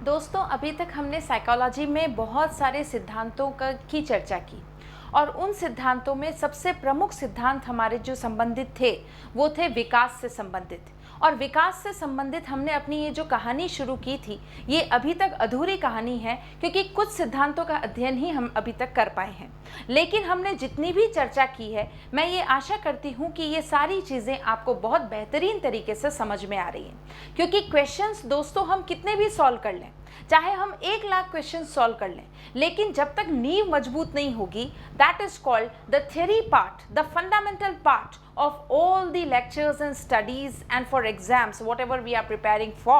दोस्तों, अभी तक हमने साइकोलॉजी में बहुत सारे सिद्धांतों की चर्चा की और उन सिद्धांतों में सबसे प्रमुख सिद्धांत हमारे जो संबंधित थे वो थे विकास से संबंधित। और विकास से संबंधित हमने अपनी ये जो कहानी शुरू की थी ये अभी तक अधूरी कहानी है, क्योंकि कुछ सिद्धांतों का अध्ययन ही हम अभी तक कर पाए हैं। लेकिन हमने जितनी भी चर्चा की है, मैं ये आशा करती हूँ कि ये सारी चीज़ें आपको बहुत बेहतरीन तरीके से समझ में आ रही हैं, क्योंकि क्वेश्चंस दोस्तों हम कितने भी सॉल्व कर लें, चाहे हम 1,00,000 क्वेश्चन सॉल्व कर लें, लेकिन जब तक नींव मजबूत नहीं होगी, that is called the theory part, the fundamental part of all the lectures and studies and for exams whatever we are preparing for।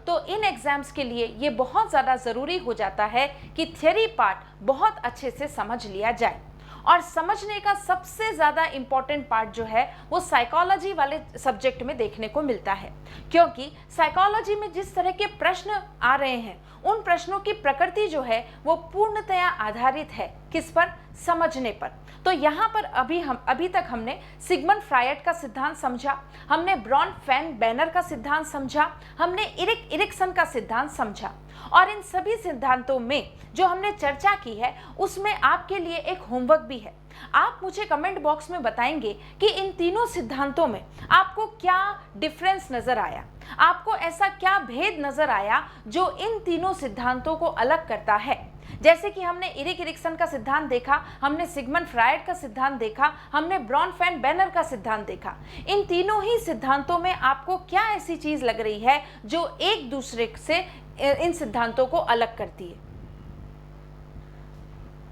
तो इन एग्जाम्स के लिए ये बहुत ज़्यादा ज़रूरी हो जाता है कि थ्योरी पार्ट बहुत अच्छे से समझ लिया जाए। और समझने का सबसे ज़्यादा इम्पॉर्टेंट पार्ट जो है वो साइकोलॉजी वाले सब्जेक्ट में देखने को मिलता है, क्योंकि साइकोलॉजी में जिस तरह के प्रश्न आ रहे हैं उन प्रश्नों की प्रकृति जो है वो पूर्णतया आधारित है किस पर? समझने पर। तो यहाँ पर अभी तक हमने सिगमंड फ्रायड का सिद्धांत समझा, हमने ब्रॉन फैन बैनर का सिद्धांत समझा, हमने इरिक इरिक्सन का सिद्धांत समझा। और इन सभी सिद्धांतों में जो हमने चर्चा की है उसमें आपके लिए एक होमवर्क भी है। आप मुझे कमेंट बॉक्स में बताएंगे कि इन तीनों सिद्धांतों में आपको क्या डिफरेंस नजर आया, आपको ऐसा क्या भेद नजर आया जो इन तीनों सिद्धांतों को अलग करता है। जैसे कि हमने इरिक इरिक्सन का सिद्धांत देखा, हमने सिगमंड फ्रायड का सिद्धांत देखा, हमने ब्रॉन फैन बैनर का सिद्धांत देखा। इन तीनों ही सिद्धांतों में आपको क्या ऐसी चीज लग रही है जो एक दूसरे से इन सिद्धांतों को अलग करती है?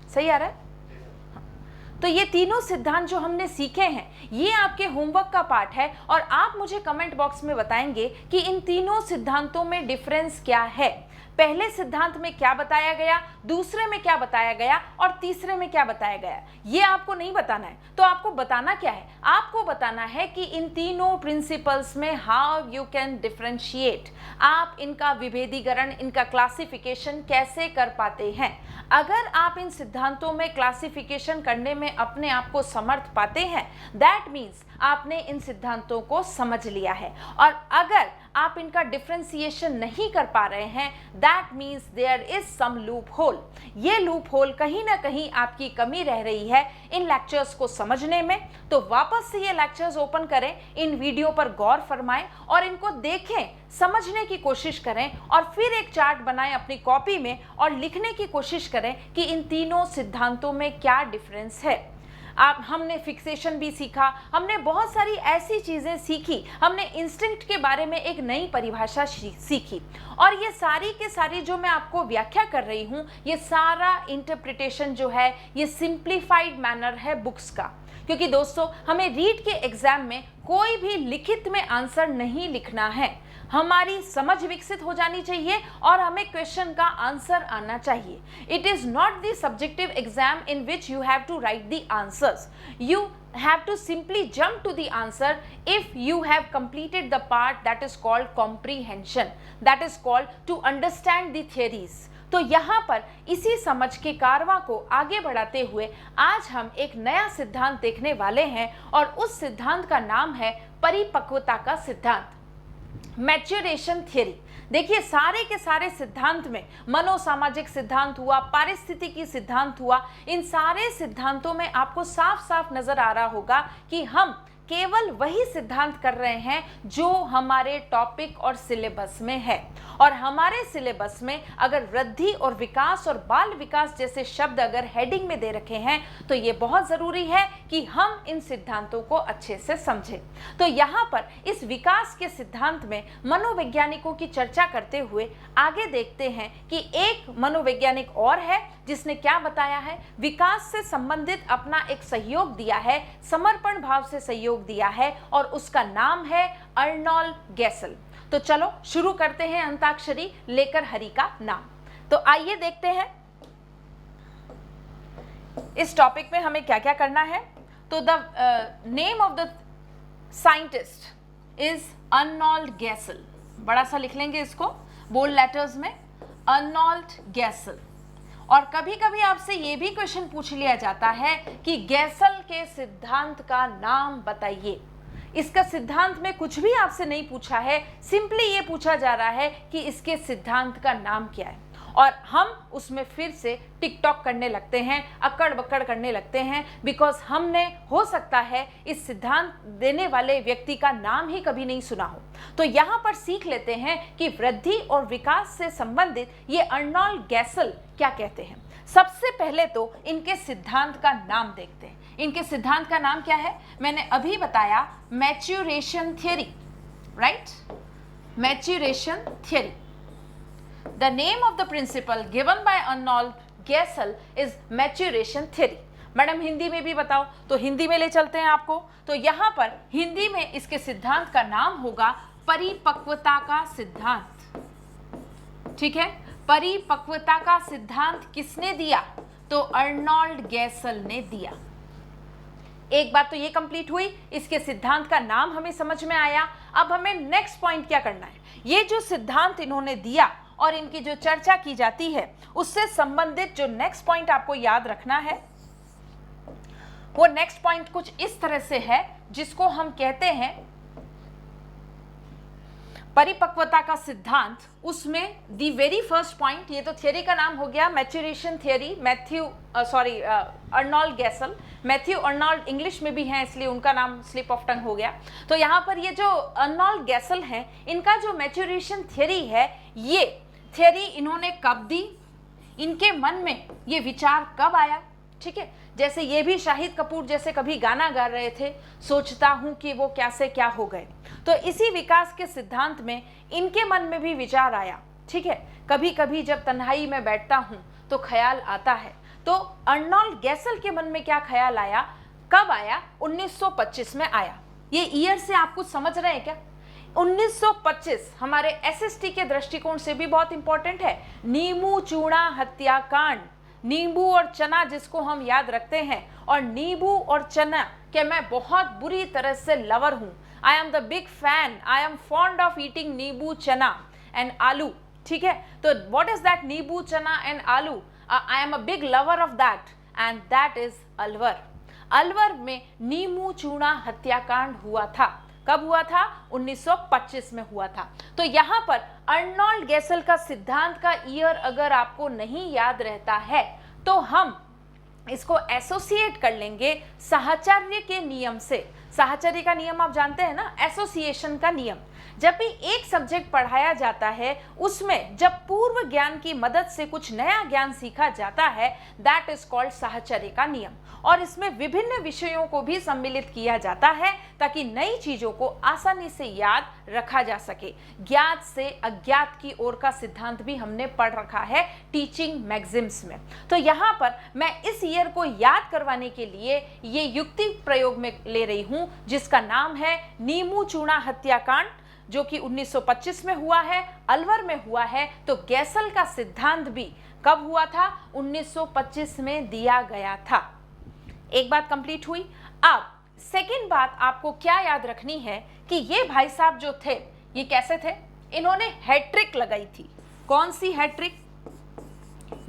सही आ रहा है? तो ये तीनों सिद्धांत जो हमने सीखे हैं ये आपके होमवर्क का पार्ट है, और आप मुझे कमेंट बॉक्स में बताएंगे कि इन तीनों सिद्धांतों में डिफरेंस क्या है। पहले सिद्धांत में क्या बताया गया, दूसरे में क्या बताया गया और तीसरे में क्या बताया गया, ये आपको नहीं बताना है। तो आपको बताना क्या है? आपको बताना है कि इन तीनों प्रिंसिपल्स में हाउ यू कैन डिफरेंशिएट, आप इनका विभेदीकरण, इनका क्लासिफिकेशन कैसे कर पाते हैं। अगर आप इन सिद्धांतों में क्लासिफिकेशन करने में अपने आप को समर्थ पाते हैं, दैट मीन्स आपने इन सिद्धांतों को समझ लिया है। और अगर आप इनका डिफरेंशिएशन नहीं कर पा रहे हैं, that means there is some loophole. ये लूप होल कहीं ना कहीं आपकी कमी रह रही है इन लेक्चर्स को समझने में। तो वापस से ये लेक्चर्स ओपन करें, इन वीडियो पर गौर फरमाएं और इनको देखें, समझने की कोशिश करें, और फिर एक चार्ट बनाएं अपनी कॉपी में और लिखने की कोशिश करें कि इन तीनों सिद्धांतों में क्या डिफरेंस है। हमने फिक्सेशन भी सीखा, हमने बहुत सारी ऐसी चीज़ें सीखी, हमने इंस्टिंक्ट के बारे में एक नई परिभाषा सीखी। और ये सारी के सारी जो मैं आपको व्याख्या कर रही हूँ, ये सारा इंटरप्रिटेशन जो है ये सिंप्लीफाइड मैनर है बुक्स का। क्योंकि दोस्तों हमें रीड के एग्जाम में कोई भी लिखित में आंसर नहीं लिखना है, हमारी समझ विकसित हो जानी चाहिए और हमें क्वेश्चन का आंसर आना चाहिए। It is not the subjective exam in which you have to write the answers, you have to simply jump to the answer if you have completed the part that is called comprehension, that is called to understand the theories। तो यहाँ पर इसी समझ के कारवां को आगे बढ़ाते हुए आज हम एक नया सिद्धांत देखने वाले हैं, और उस सिद्धांत का नाम है परिपक्वता का सिद्धांत, मैच्योरेशन थ्योरी। देखिए सारे के सारे सिद्धांत में मनोसामाजिक सिद्धांत हुआ, पारिस्थितिकी सिद्धांत हुआ, इन सारे सिद्धांतों में आपको साफ साफ नजर आ रहा होगा कि हम केवल वही सिद्धांत कर रहे हैं जो हमारे टॉपिक और सिलेबस में है। और हमारे सिलेबस में अगर वृद्धि और विकास और बाल विकास जैसे शब्द अगर हेडिंग में दे रखे हैं तो ये बहुत ज़रूरी है कि हम इन सिद्धांतों को अच्छे से समझें। तो यहाँ पर इस विकास के सिद्धांत में मनोवैज्ञानिकों की चर्चा करते हुए आगे देखते हैं कि एक मनोवैज्ञानिक और है जिसने क्या बताया है, विकास से संबंधित अपना एक सहयोग दिया है, समर्पण भाव से सहयोग दिया है, और उसका नाम है अर्नोल्ड गैसल। तो चलो शुरू करते हैं अंताक्षरी लेकर हरि का नाम। तो आइए देखते हैं इस टॉपिक में हमें क्या क्या करना है। तो the name of the scientist is Arnold Gesell, बड़ा सा लिख लेंगे इसको बोल्ड लेटर्स में, अर्नोल्ड गैसल। और कभी कभी आपसे ये भी क्वेश्चन पूछ लिया जाता है कि गैसल के सिद्धांत का नाम बताइए। इसका सिद्धांत में कुछ भी आपसे नहीं पूछा है, सिंपली ये पूछा जा रहा है कि इसके सिद्धांत का नाम क्या है, और हम उसमें फिर से टिकटॉक करने लगते हैं, अकड़ बकड़ करने लगते हैं, बिकॉज हमने हो सकता है इस सिद्धांत देने वाले व्यक्ति का नाम ही कभी नहीं सुना हो। तो यहाँ पर सीख लेते हैं कि वृद्धि और विकास से संबंधित ये अर्नोल्ड गैसल क्या कहते हैं। सबसे पहले तो इनके सिद्धांत का नाम देखते हैं। इनके सिद्धांत का नाम क्या है? मैंने अभी बताया, maturation theory, right? Maturation theory. The name of the principle given by Arnold Geisel is maturation theory. Madam Hindi में भी बताओ, तो हिंदी में ले चलते हैं आपको। तो यहाँ पर हिंदी में इसके सिद्धांत का नाम होगा परिपक्वता का सिद्धांत। ठीक है, परिपक्वता का सिद्धांत किसने दिया? तो अर्नोल्ड गैसल ने दिया। एक बात तो ये कंप्लीट हुई, इसके सिद्धांत का नाम हमें समझ में आया। अब हमें नेक्स्ट पॉइंट क्या करना है? ये जो सिद्धांत इन्होंने दिया और इनकी जो चर्चा की जाती है, उससे संबंधित जो नेक्स्ट पॉइंट आपको याद रखना है, वो नेक्स्ट पॉइंट कुछ इस तरह से है, जिसको हम कहते हैं परिपक्वता का सिद्धांत। उसमें दी वेरी फर्स्ट पॉइंट, ये तो थियरी का नाम हो गया maturation theory, Arnold गैसल। Matthew Arnold English में भी हैं, इसलिए उनका नाम स्लिप ऑफ टंग हो गया। तो यहाँ पर ये जो अर्नोल्ड गैसल हैं, इनका जो मैच्योरेशन थियरी है, ये थियरी इन्होंने कब दी, इनके मन में ये विचार कब आया? ठीक है, जैसे ये भी शाहिद कपूर जैसे कभी गाना गा रहे थे, सोचता हूं कि वो कैसे क्या हो गए। तो इसी विकास के सिद्धांत में इनके मन में भी विचार आया। ठीक है, कभी कभी जब तन्हाई में बैठता हूं तो ख्याल आता है। तो अर्नोल्ड गैसल के मन में क्या ख्याल आया, कब आया? 1925 में आया। ये ईयर से आप कुछ समझ रहे हैं क्या? 1925 हमारे एसएसटी के दृष्टिकोण से भी बहुत इंपॉर्टेंट है। नींबू चूड़ा हत्याकांड, नींबू और चना जिसको हम याद रखते हैं, और नींबू और चना के मैं बहुत बुरी तरह से लवर हूं। I am the big fan, I am fond of eating नींबू चना एंड आलू। ठीक है, तो व्हाट इज दैट नींबू चना एंड आलू? I am a big lover of that, and that is Alwar. Alwar में नींबू चूड़ा हत्याकांड हुआ था। कब हुआ था? 1925 में हुआ था। तो यहाँ पर अर्नोल्ड गैसल का सिद्धांत का ईयर अगर आपको नहीं याद रहता है, तो हम इसको एसोसिएट कर लेंगे साहचर्य के नियम से। साहचर्य का नियम आप जानते हैं ना, एसोसिएशन का नियम। जब भी एक सब्जेक्ट पढ़ाया जाता है, उसमें जब पूर्व ज्ञान की मदद से कुछ नया ज्ञान सीखा जाता है, दैट इज कॉल्ड साहचर्य का नियम। और इसमें विभिन्न विषयों को भी सम्मिलित किया जाता है ताकि नई चीजों को आसानी से याद रखा जा सके। ज्ञात से अज्ञात की ओर का सिद्धांत भी हमने पढ़ रखा है टीचिंग मैगजिम्स में। तो यहाँ पर मैं इस ईयर को याद करवाने के लिए ये युक्ति प्रयोग में ले रही हूँ, जिसका नाम है नींबू चूड़ा हत्याकांड, जो कि 1925 में हुआ है, अलवर में हुआ है। तो गैसल का सिद्धांत भी कब हुआ था? 1925 में दिया गया था। एक बात कंप्लीट हुई। अब सेकंड बात आपको क्या याद रखनी है कि ये भाई साहब जो थे, ये कैसे थे? इन्होंने हैट्रिक लगाई थी। कौन सी हैट्रिक?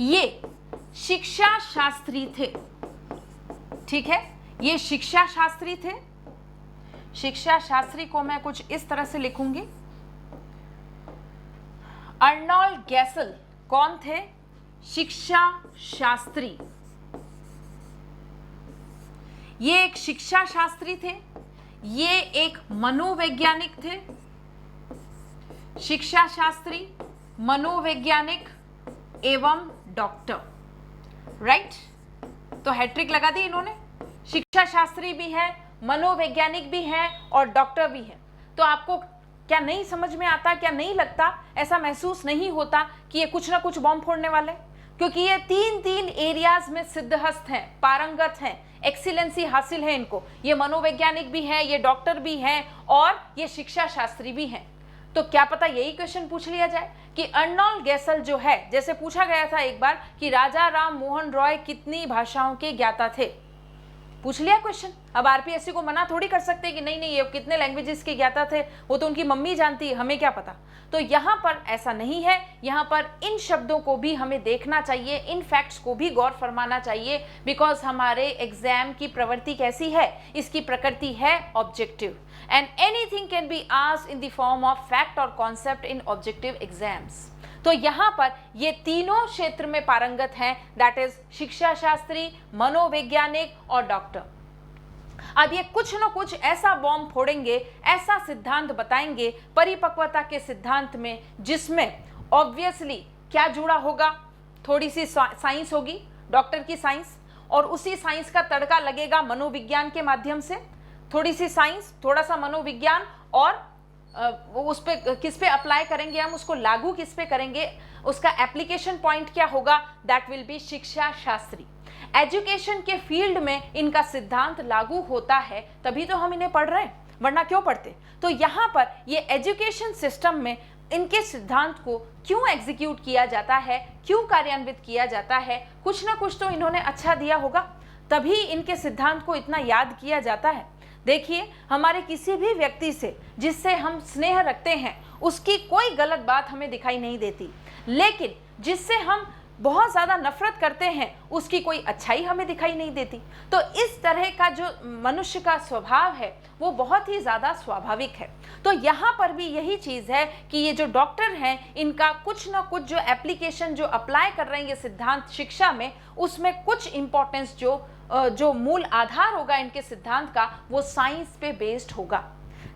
ये शिक्षा शास्त्री थे। ठीक है, ये शिक्षा शास्त्री थे। शिक्षा शास्त्री को मैं कुछ इस तरह से लिखूंगी। अर्नोल्ड गैसल कौन थे? शिक्षा शास्त्री। ये एक शिक्षा शास्त्री थे, ये एक मनोवैज्ञानिक थे। शिक्षा शास्त्री, मनोवैज्ञानिक एवं डॉक्टर, राइट? तो हैट्रिक लगा दी इन्होंने। शिक्षा शास्त्री भी है, मनोवैज्ञानिक भी है और डॉक्टर भी है। तो आपको क्या नहीं समझ में आता, क्या नहीं लगता, ऐसा महसूस नहीं होता कि ये कुछ ना कुछ बॉम्ब फोड़ने वाले? क्योंकि ये तीन एरियाज में सिद्धहस्त हैं, पारंगत हैं, एक्सीलेंसी हासिल है इनको। ये मनोवैज्ञानिक भी हैं, ये डॉक्टर भी हैं और ये शिक्षा शास्त्री भी हैं। तो क्या पता यही क्वेश्चन पूछ लिया जाए कि अर्नोल्ड गैसल जो है, जैसे पूछा गया था एक बार कि राजा राम मोहन रॉय कितनी भाषाओं के ज्ञाता थे, पूछ लिया क्वेश्चन। अब आरपीएससी को मना थोड़ी कर सकते हैं कि नहीं नहीं ये कितने लैंग्वेजेस के ज्ञाता थे, वो तो उनकी मम्मी जानती है, हमें क्या पता। तो यहाँ पर ऐसा नहीं है, यहाँ पर इन शब्दों को भी हमें देखना चाहिए, इन फैक्ट्स को भी गौर फरमाना चाहिए, बिकॉज हमारे एग्जाम की प्रवृत्ति कैसी है, इसकी प्रकृति है objective, and anything can be asked in the form of fact और कॉन्सेप्ट इन ऑब्जेक्टिव एग्जाम्स। तो यहाँ पर ये तीनों क्षेत्र में पारंगत हैं, दैट इज शिक्षा शास्त्री, मनोवैज्ञानिक और डॉक्टर। अब ये कुछ न कुछ ऐसा बॉम्ब फोड़ेंगे, ऐसा सिद्धांत बताएंगे परिपक्वता के सिद्धांत में, जिसमें ऑब्वियसली क्या जुड़ा होगा, थोड़ी सी साइंस होगी, डॉक्टर की साइंस, और उसी साइंस का तड़का लगेगा मनोविज्ञान के माध्यम से, थोड़ी सी साइंस, थोड़ा सा मनोविज्ञान, और उस पे किस पे अप्लाई करेंगे हम, उसको लागू किस पे करेंगे, उसका एप्लीकेशन पॉइंट क्या होगा, दैट विल बी शिक्षा शास्त्री। एजुकेशन के फील्ड में इनका सिद्धांत लागू होता है, तभी तो हम इन्हें पढ़ रहे हैं, वरना क्यों पढ़ते। तो यहाँ पर ये एजुकेशन सिस्टम में इनके सिद्धांत को क्यों एग्जीक्यूट किया जाता है, क्यों कार्यान्वित किया जाता है, कुछ ना कुछ तो इन्होंने अच्छा दिया होगा, तभी इनके सिद्धांत को इतना याद किया जाता है। देखिए, हमारे किसी भी व्यक्ति से जिससे हम स्नेह रखते हैं, उसकी कोई गलत बात हमें दिखाई नहीं देती, लेकिन जिससे हम बहुत ज़्यादा नफरत करते हैं, उसकी कोई अच्छाई हमें दिखाई नहीं देती। तो इस तरह का जो मनुष्य का स्वभाव है वो बहुत ही ज़्यादा स्वाभाविक है। तो यहाँ पर भी यही चीज़ है कि ये जो डॉक्टर हैं, इनका कुछ ना कुछ जो एप्लीकेशन जो अप्लाई कर रहे हैं ये सिद्धांत शिक्षा में, उसमें कुछ इम्पोर्टेंस जो मूल आधार होगा इनके सिद्धांत का, वो साइंस पे बेस्ड होगा।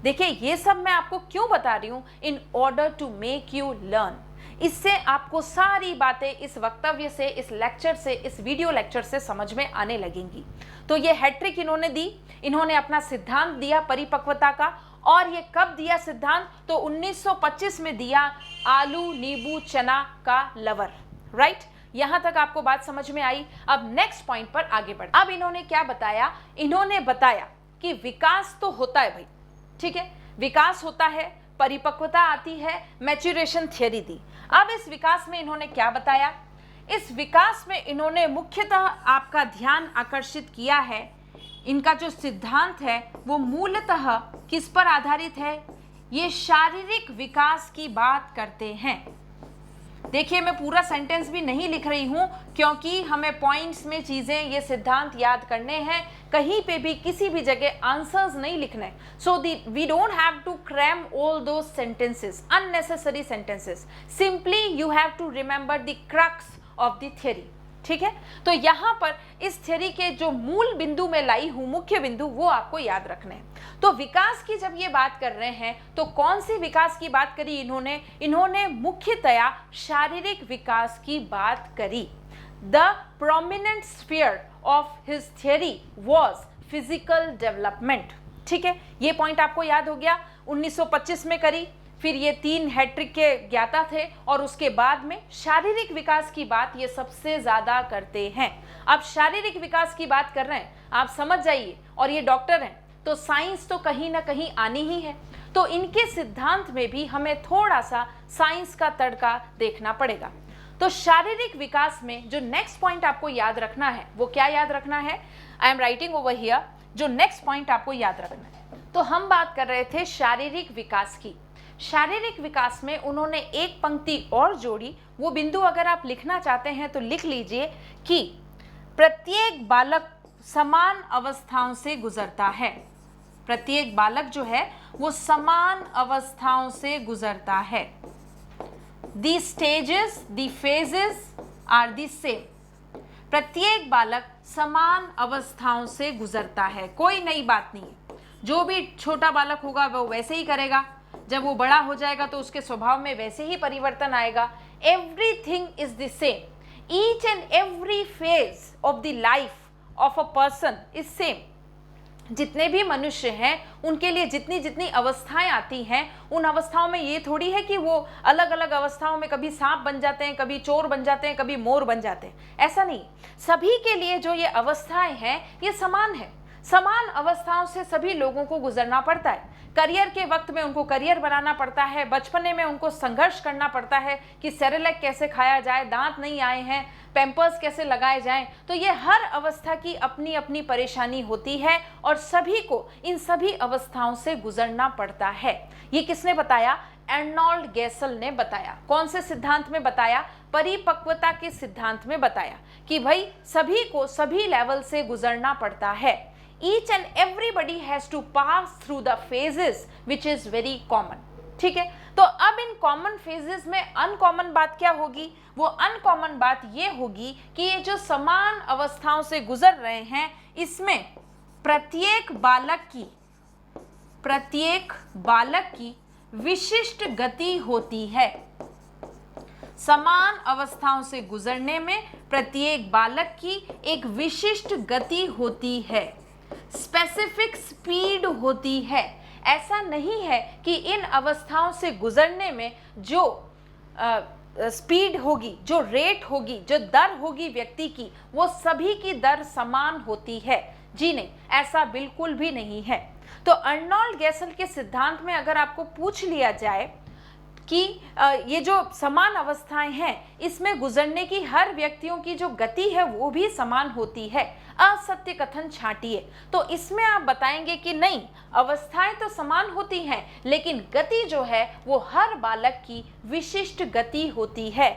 देखिए, ये सब मैं आपको क्यों बता रही हूँ, in order to make you learn. इससे आपको सारी बातें इस वक्तव्य से, इस लेक्चर से, इस वीडियो लेक्चर से समझ में आने लगेंगी। तो ये हैट्रिक इन्होंने दी, इन्होंने अपना सिद्धांत दिया परिपक्वता का, और ये कब दिया सिद्धांत, तो 1925 में दिया, आलू नींबू चना का लवर, राइट। यहां तक आपको बात समझ में आई। अब नेक्स्ट पॉइंट पर आगे बढ़। अब इन्होंने क्या बताया, इन्होंने बताया कि विकास तो होता है भाई, ठीक है, विकास होता है, परिपक्वता आती है, मैच्योरेशन थियरी दी। अब इस विकास में इन्होंने क्या बताया, इस विकास में इन्होंने मुख्यतः आपका ध्यान आकर्षित किया है, इनका जो सिद्धांत है वो मूलतः किस पर आधारित है, ये शारीरिक विकास की बात करते हैं। देखिए, मैं पूरा सेंटेंस भी नहीं लिख रही हूं, क्योंकि हमें पॉइंट्स में चीजें, ये सिद्धांत याद करने हैं, कहीं पे भी किसी भी जगह आंसर्स नहीं लिखने। So we don't have to cram all those sentences, unnecessary sentences, simply you have to remember the crux of the theory, ठीक है। तो यहाँ पर इस थ्योरी के जो मूल बिंदु में लाई हूँ, मुख्य बिंदु, वो आपको याद रखने हैं। तो विकास की जब ये बात कर रहे हैं, तो कौन सी विकास की बात करी इन्होंने मुख्यतया शारीरिक विकास की बात करी। The prominent sphere of his theory was physical development, ठीक है, ये पॉइंट आपको याद हो गया। 1925 में करी, फिर ये 3 हैट्रिक के ज्ञाता थे, और उसके बाद में शारीरिक विकास की बात ये सबसे ज्यादा करते हैं। अब शारीरिक विकास की बात कर रहे हैं, आप समझ जाइए, और ये डॉक्टर हैं, तो साइंस तो कहीं ना कहीं आनी ही है। तो इनके सिद्धांत में भी हमें थोड़ा सा साइंस का तड़का देखना पड़ेगा। तो शारीरिक विकास में जो नेक्स्ट पॉइंट आपको याद रखना है, वो क्या याद रखना है, I am writing over here, जो नेक्स्ट पॉइंट आपको याद रखना है। तो हम बात कर रहे थे शारीरिक विकास की। शारीरिक विकास में उन्होंने एक पंक्ति और जोड़ी, वो बिंदु अगर आप लिखना चाहते हैं तो लिख लीजिए कि प्रत्येक बालक समान अवस्थाओं से गुजरता है। प्रत्येक बालक जो है वो समान अवस्थाओं से गुजरता है। The stages, the phases are the same. प्रत्येक बालक समान अवस्थाओं से गुजरता है, कोई नई बात नहीं है। जो भी छोटा बालक होगा वो वैसे ही करेगा, जब वो बड़ा हो जाएगा तो उसके स्वभाव में वैसे ही परिवर्तन आएगा। Everything is the same, each and every phase of the life of a person is same. जितने भी मनुष्य हैं उनके लिए जितनी जितनी अवस्थाएं आती हैं, उन अवस्थाओं में ये थोड़ी है कि वो अलग अलग अवस्थाओं में कभी सांप बन जाते हैं, कभी चोर बन जाते हैं, कभी मोर बन जाते हैं, ऐसा नहीं। सभी के लिए जो ये अवस्थाएं हैं ये समान है। समान अवस्थाओं से सभी लोगों को गुजरना पड़ता है। करियर के वक्त में उनको करियर बनाना पड़ता है, बचपने में उनको संघर्ष करना पड़ता है कि सेरेलैक कैसे खाया जाए, दांत नहीं आए हैं, पैम्पर्स कैसे लगाए जाएं। तो ये हर अवस्था की अपनी अपनी परेशानी होती है और सभी को इन सभी अवस्थाओं से गुजरना पड़ता है। ये किसने बताया? अर्नोल्ड गैसल ने बताया। कौन से सिद्धांत में बताया? परिपक्वता के सिद्धांत में बताया कि भाई सभी को सभी लेवल से गुजरना पड़ता है। Each and everybody has to pass through the phases which is very common। ठीक है, तो अब इन कॉमन फेजेस में अनकॉमन बात क्या होगी? वो अनकॉमन बात ये होगी कि ये जो समान अवस्थाओं से गुजर रहे हैं, इसमें प्रत्येक बालक की विशिष्ट गति होती है। समान अवस्थाओं से गुजरने में प्रत्येक बालक की एक विशिष्ट गति होती है, स्पेसिफिक स्पीड होती है। ऐसा नहीं है कि इन अवस्थाओं से गुजरने में जो स्पीड होगी, जो रेट होगी, जो दर होगी व्यक्ति की, वो सभी की दर समान होती है। जी नहीं, ऐसा बिल्कुल भी नहीं है। तो अर्नोल्ड गैसल के सिद्धांत में अगर आपको पूछ लिया जाए कि ये जो समान अवस्थाएं हैं, इसमें गुजरने की हर व्यक्तियों की जो गति है वो भी समान होती है, असत्य कथन छांटिए, तो इसमें आप बताएंगे कि नहीं, अवस्थाएं तो समान होती हैं लेकिन गति जो है वो हर बालक की विशिष्ट गति होती है।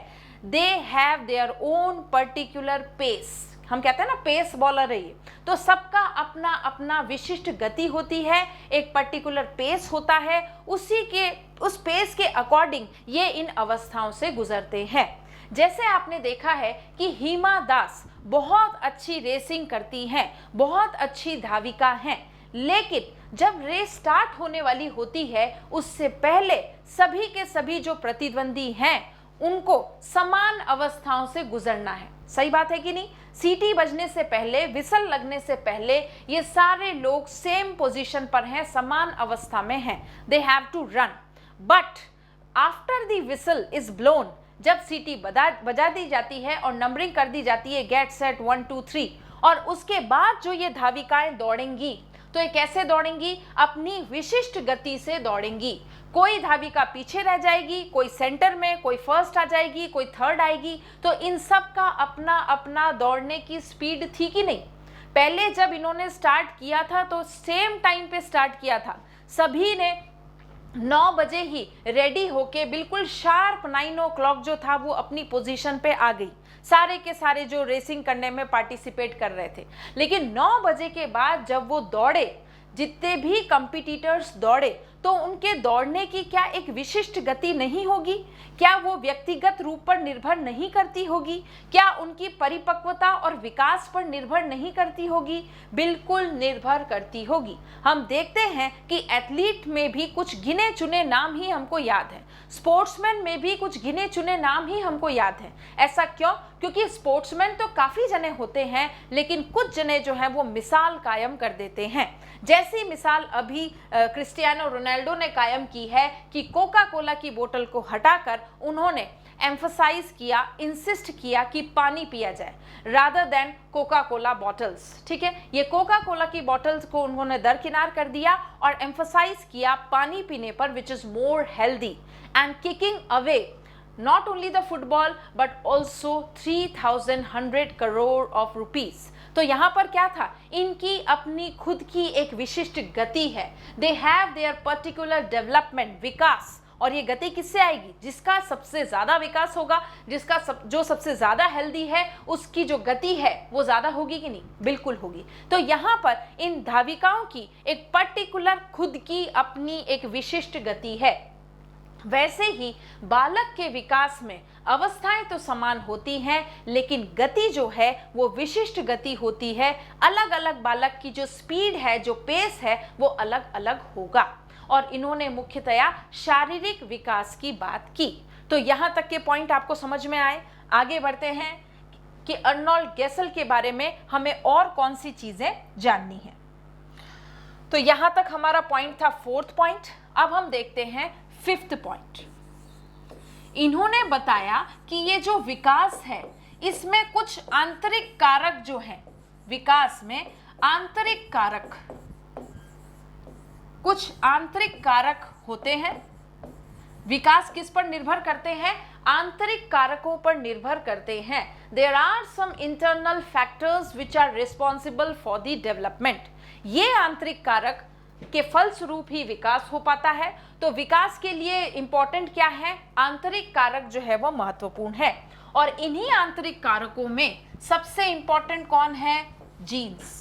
They have their own particular pace. हम कहते हैं ना पेस बॉलर है ये, तो सबका अपना अपना विशिष्ट गति होती है, एक पर्टिकुलर पेस होता है, उस पेस के अकॉर्डिंग ये इन अवस्थाओं से गुजरते हैं। जैसे आपने देखा है कि हिमा दास बहुत अच्छी रेसिंग करती हैं, बहुत अच्छी धाविका हैं, लेकिन जब रेस स्टार्ट होने वाली होती है उससे पहले सभी के सभी जो प्रतिद्वंदी हैं उनको समान अवस्थाओं से गुजरना है। सही बात है कि नहीं? सीटी बजने से पहले, विसल लगने से पहले ये सारे लोग सेम पोजीशन पर हैं, समान अवस्था में हैं। They have to run, but after the whistle is blown, जब सीटी बजा दी जाती है और नंबरिंग कर दी जाती है, गेट सेट 1 2 3, और उसके बाद जो ये धाविकाएं दौड़ेंगी तो ये कैसे दौड़ेंगी? अपनी विशिष्ट गति से दौड़ेंगी। कोई धाविका पीछे रह जाएगी, कोई सेंटर में, कोई फर्स्ट आ जाएगी, कोई थर्ड आएगी। तो इन सब का अपना अपना दौड़ने की स्पीड थी कि नहीं? पहले जब इन्होंने स्टार्ट किया था तो सेम टाइम पे स्टार्ट किया था, सभी ने 9 बजे ही रेडी होके बिल्कुल शार्प 9 o'clock जो था वो अपनी पोजीशन पे आ गई, सारे के सारे जो रेसिंग करने में पार्टिसिपेट कर रहे थे। लेकिन 9 बजे के बाद जब वो दौड़े, जितने भी कंपटीटर्स दौड़े, तो उनके दौड़ने की क्या एक विशिष्ट गति नहीं होगी? क्या वो व्यक्तिगत रूप पर निर्भर नहीं करती होगी? क्या उनकी परिपक्वता और विकास पर निर्भर नहीं करती होगी? बिल्कुल निर्भर करती होगी। हम देखते हैं कि एथलीट में भी कुछ गिने चुने नाम ही हमको याद हैं, स्पोर्ट्समैन में भी कुछ गिने चुने नाम ही हमको याद हैं। ऐसा क्यों? क्योंकि स्पोर्ट्समैन तो काफ़ी जने होते हैं, लेकिन कुछ जने जो हैं वो मिसाल कायम कर देते हैं। जैसी मिसाल अभी क्रिस्टियानो रोनाल्डो ने कायम की है कि कोका कोला की बोतल को हटाकर उन्होंने एम्फसाइज किया, इंसिस्ट किया कि पानी पिया जाए rather than Coca Cola bottles. ठीक है, ये कोका कोला की बॉटल्स को उन्होंने दरकिनार कर दिया और एम्फसाइज किया पानी पीने पर, which is more healthy and kicking away not only the football but also 3,100 crore of rupees। तो यहाँ पर क्या था? इनकी अपनी खुद की एक विशिष्ट गति है। They have their particular development, विकास। और ये गति किससे आएगी? जिसका सबसे ज़्यादा विकास होगा, जो सबसे ज़्यादा हेल्दी है, उसकी जो गति है वो ज़्यादा होगी कि नहीं? बिल्कुल होगी। तो यहाँ पर इन धाविकाओं की एक पर्टिकुलर खुद की अपनी एक विशिष्ट गति है। वैसे ही बालक के विकास में अवस्थाएं तो समान होती हैं, लेकिन गति जो है वो विशिष्ट गति होती है। अलग अलग बालक की जो स्पीड है, जो पेस है, वो अलग अलग होगा। और इन्होंने मुख्यतया शारीरिक विकास की बात की। तो यहाँ तक के पॉइंट आपको समझ में आए। आगे बढ़ते हैं कि अर्नोल्ड गैसल के बारे में हमें और कौन सी चीज़ें जाननी है। तो यहाँ तक हमारा पॉइंट था 4th पॉइंट। अब हम देखते हैं 5th पॉइंट। इन्होंने बताया कि ये जो विकास है इसमें कुछ आंतरिक कारक जो हैं, विकास में आंतरिक कारक कुछ आंतरिक कारक होते हैं। विकास किस पर निर्भर करते हैं? आंतरिक कारकों पर निर्भर करते हैं। There are some internal factors which are responsible for the development. ये आंतरिक कारक के फलस्वरूप ही विकास हो पाता है। तो विकास के लिए इंपॉर्टेंट क्या है? आंतरिक कारक जो है वो महत्वपूर्ण है। और इन्हीं आंतरिक कारकों में सबसे इंपॉर्टेंट कौन है? जीन्स।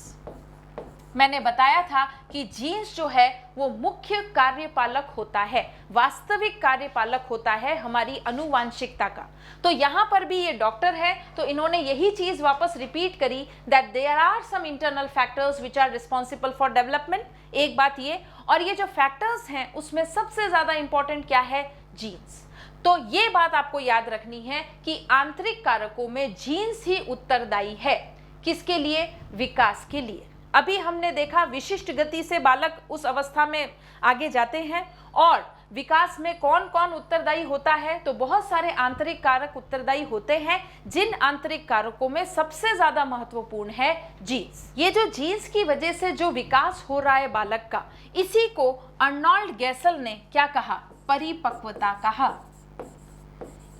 मैंने बताया था कि जीन्स जो है वो मुख्य कार्यपालक होता है, वास्तविक कार्यपालक होता है हमारी अनुवांशिकता का। तो यहाँ पर भी ये डॉक्टर है तो इन्होंने यही चीज वापस रिपीट करी, that there are some internal factors which are responsible for development. एक बात ये, और ये जो फैक्टर्स हैं उसमें सबसे ज्यादा इंपॉर्टेंट क्या है? जीन्स। तो ये बात आपको याद रखनी है कि आंतरिक कारकों में जीन्स ही उत्तरदायी है। किसके लिए? विकास के लिए। अभी हमने देखा विशिष्ट गति से बालक उस अवस्था में आगे जाते हैं, और विकास में कौन कौन उत्तरदायी होता है? तो बहुत सारे आंतरिक कारक उत्तरदायी होते हैं, जिन आंतरिक कारकों में सबसे ज्यादा महत्वपूर्ण है जीन्स। ये जो जीन्स की वजह से जो विकास हो रहा है बालक का, इसी को अर्नोल्ड गैसल ने क्या कहा? परिपक्वता कहा।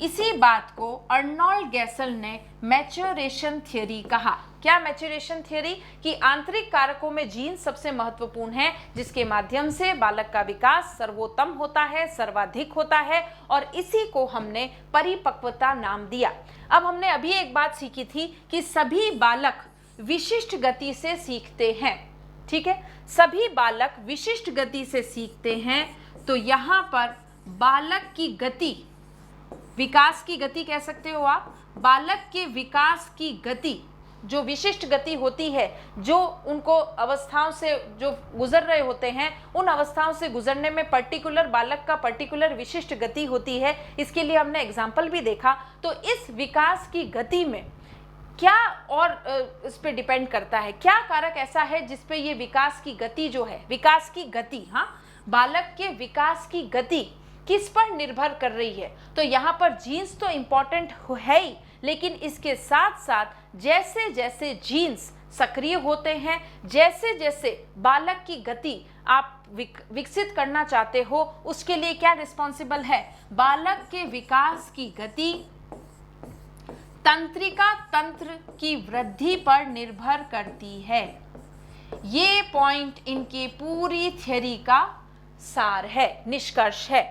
इसी बात को अर्नोल्ड गैसल ने मैच्योरेशन थ्योरी कहा। क्या मैच्योरेशन थ्योरी? कि आंतरिक कारकों में जीन्स सबसे महत्वपूर्ण है, जिसके माध्यम से बालक का विकास सर्वोत्तम होता है, सर्वाधिक होता है, और इसी को हमने परिपक्वता नाम दिया। अब हमने अभी एक बात सीखी थी कि सभी बालक विशिष्ट गति से सीखते हैं। ठीक है, सभी बालक विशिष्ट गति से सीखते हैं। तो यहाँ पर बालक की गति, विकास की गति कह सकते हो आप, बालक के विकास की गति जो विशिष्ट गति होती है, जो उनको अवस्थाओं से जो गुजर रहे होते हैं, उन अवस्थाओं से गुजरने में पर्टिकुलर बालक का पर्टिकुलर विशिष्ट गति होती है। इसके लिए हमने एग्जाम्पल भी देखा। तो इस विकास की गति में क्या और इस पे डिपेंड करता है, क्या कारक ऐसा है जिस पे ये विकास की गति जो है, विकास की गति, हाँ, बालक के विकास की गति किस पर निर्भर कर रही है? तो यहाँ पर जीन्स तो इम्पॉर्टेंट है ही, लेकिन इसके साथ साथ जैसे जैसे जीन्स सक्रिय होते हैं, जैसे जैसे बालक की गति आप विकसित करना चाहते हो, उसके लिए क्या रिस्पॉन्सिबल है? बालक के विकास की गति तंत्रिका तंत्र की वृद्धि पर निर्भर करती है। ये पॉइंट इनकी पूरी थ्योरी का सार है, निष्कर्ष है।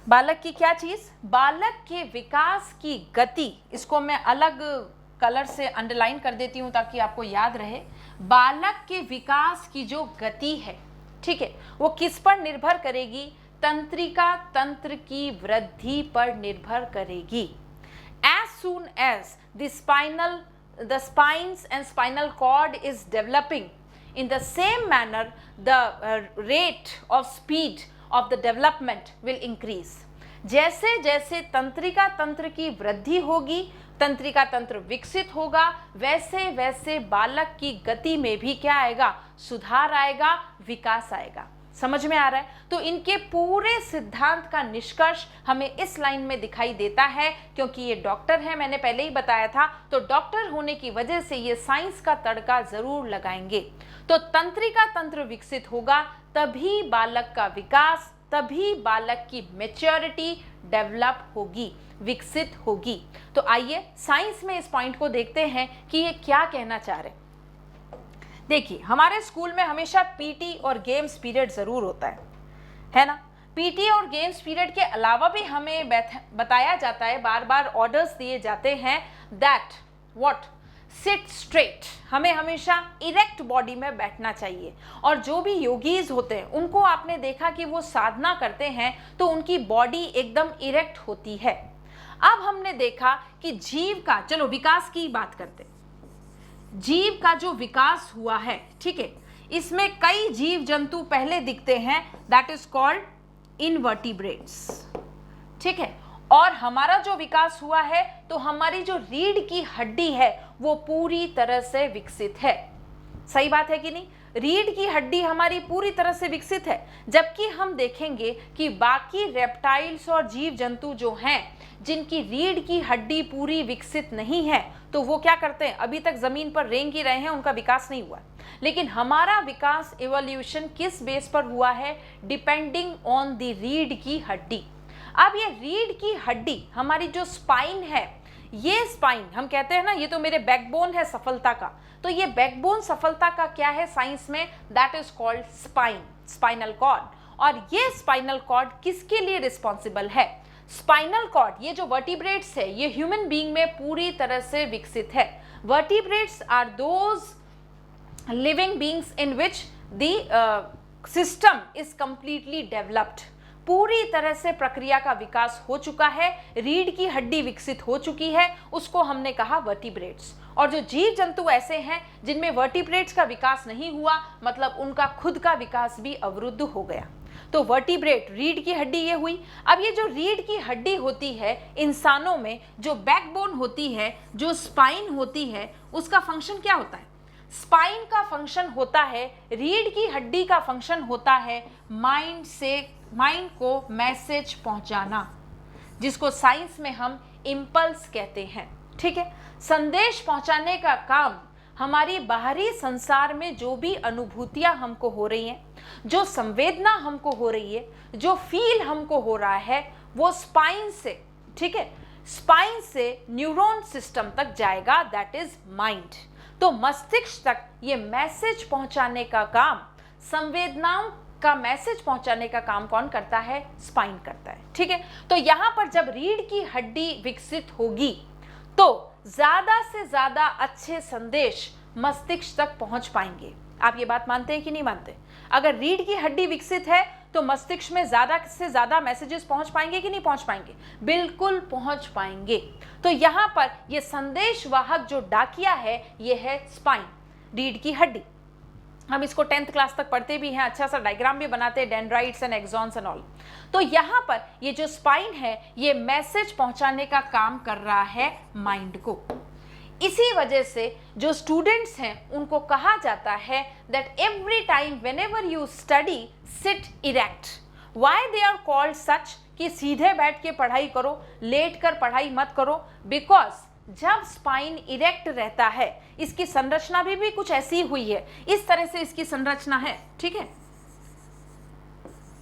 बालक की क्या चीज? बालक के विकास की गति, इसको मैं अलग कलर से अंडरलाइन कर देती हूं ताकि आपको याद रहे। बालक के विकास की जो गति है, ठीक है, वो किस पर निर्भर करेगी? तंत्रिका तंत्र की वृद्धि पर निर्भर करेगी। As soon as the spines and spinal cord is developing, in the same manner the rate of speed of the development will increase. जैसे जैसे तंत्रिका तंत्र की वृद्धि होगी, तंत्रिका तंत्र विकसित होगा, वैसे वैसे बालक की गति में भी क्या आएगा? सुधार आएगा, विकास आएगा। समझ में आ रहा है? तो इनके पूरे सिद्धांत का निष्कर्ष हमें इस लाइन में दिखाई देता है, क्योंकि ये डॉक्टर है, मैंने पहले ही बताया था। तो डॉक्टर होने की वजह से ये साइंस का तड़का जरूर लगाएंगे। तो तंत्रिका तंत्र विकसित होगा, तभी बालक का विकास, तभी बालक की मैच्योरिटी डेवलप होगी, विकसित होगी। तो आइए साइंस में इस पॉइंट को देखते हैं कि ये क्या कहना चाह रहे हैं। देखिए, हमारे स्कूल में हमेशा पीटी और गेम्स पीरियड जरूर होता है ना? पीटी और गेम्स पीरियड के अलावा भी हमें बताया जाता है, बार बार ऑर्डर्स दिए जाते हैं दैट व्हाट, सिट स्ट्रेट, हमें हमेशा इरेक्ट बॉडी में बैठना चाहिए। और जो भी योगीज होते हैं उनको आपने देखा कि वो साधना करते हैं तो उनकी बॉडी एकदम इरेक्ट होती है। अब हमने देखा कि जीव का, चलो विकास की बात करते हैं। जीव का जो विकास हुआ है, ठीक है, इसमें कई जीव जंतु पहले दिखते हैं, दैट इज कॉल्ड इनवर्टिब्रेट्स, ठीक है। और हमारा जो विकास हुआ है, तो हमारी जो रीढ़ की हड्डी है वो पूरी तरह से विकसित है। सही बात है कि नहीं? रीढ़ की हड्डी हमारी पूरी तरह से विकसित है। जबकि हम देखेंगे कि बाकी रेप्टाइल्स और जीव जंतु जो हैं, जिनकी रीढ़ की हड्डी पूरी विकसित नहीं है, तो वो क्या करते हैं? अभी तक जमीन पर रेंग ही रहे हैं, उनका विकास नहीं हुआ। लेकिन हमारा विकास इवोल्यूशन किस बेस पर हुआ है? डिपेंडिंग ऑन द रीढ़ की हड्डी। अब ये रीढ़ की हड्डी, हमारी जो स्पाइन है, ये स्पाइन हम कहते हैं ना, ये तो मेरे बैकबोन है सफलता का, तो ये बैकबोन सफलता का क्या है साइंस में? That is called spine, spinal cord. और ये स्पाइनल कॉर्ड किसके लिए रिस्पॉन्सिबल है? स्पाइनल कॉर्ड, ये जो वर्टिब्रेट्स है, ये ह्यूमन बीइंग में पूरी तरह से विकसित है। Vertebrates are those living beings in which the system is completely developed. पूरी तरह से प्रक्रिया का विकास हो चुका है, रीढ़ की हड्डी विकसित हो चुकी है, उसको हमने कहा वर्टिब्रेट्स। और जो जीव जंतु ऐसे हैं जिनमें वर्टिब्रेट्स का विकास नहीं हुआ, मतलब उनका खुद का विकास भी अवरुद्ध हो गया। तो वर्टिब्रेट, रीढ़ की हड्डी ये हुई। अब ये जो रीढ़ की हड्डी होती है इंसानों में, जो बैकबोन होती है, जो स्पाइन होती है, उसका फंक्शन क्या होता है? स्पाइन का फंक्शन होता है, रीढ़ की हड्डी का फंक्शन होता है माइंड को मैसेज पहुंचाना, जिसको साइंस में हम इम्पल्स कहते हैं। ठीक है, संदेश पहुंचाने का काम हमारी बाहरी संसार में जो भी अनुभूतियां हमको हो रही हैं, जो संवेदना हमको हो रही है, जो फील हमको हो रहा है, वो स्पाइन से, ठीक है, स्पाइन से न्यूरॉन सिस्टम तक जाएगा, दैट इज माइंड। तो मस्तिष्क तक ये मैसेज पहुंचाने का काम, संवेदनाओं का मैसेज पहुंचाने का काम कौन करता है? स्पाइन करता है। ठीक है, तो यहां पर जब रीढ़ की हड्डी विकसित होगी तो ज्यादा से ज्यादा अच्छे संदेश मस्तिष्क तक पहुंच पाएंगे। आप ये बात मानते हैं कि नहीं मानते? अगर रीढ़ की हड्डी विकसित है तो मस्तिष्क में ज्यादा से ज्यादा मैसेजेस पहुंच पाएंगे कि नहीं पहुंच पाएंगे? बिल्कुल पहुंच पाएंगे। तो यहां पर ये संदेश वाहक जो डाकिया है, ये है स्पाइन, रीढ़ की हड्डी। हम इसको 10th क्लास तक पढ़ते भी हैं, अच्छा सा डायग्राम भी बनाते हैं, dendrites and axons and all. तो यहाँ पर ये जो स्पाइन है, ये मैसेज पहुंचाने का काम कर रहा है माइंड को। इसी वजह से जो स्टूडेंट्स हैं उनको कहा जाता है that every time whenever you study sit erect. Why they are called such, कि सीधे बैठ के पढ़ाई करो, लेट कर पढ़ाई मत करो। बिकॉज जब स्पाइन इरेक्ट रहता है, इसकी संरचना भी कुछ ऐसी हुई है, इस तरह से इसकी संरचना है। ठीक है,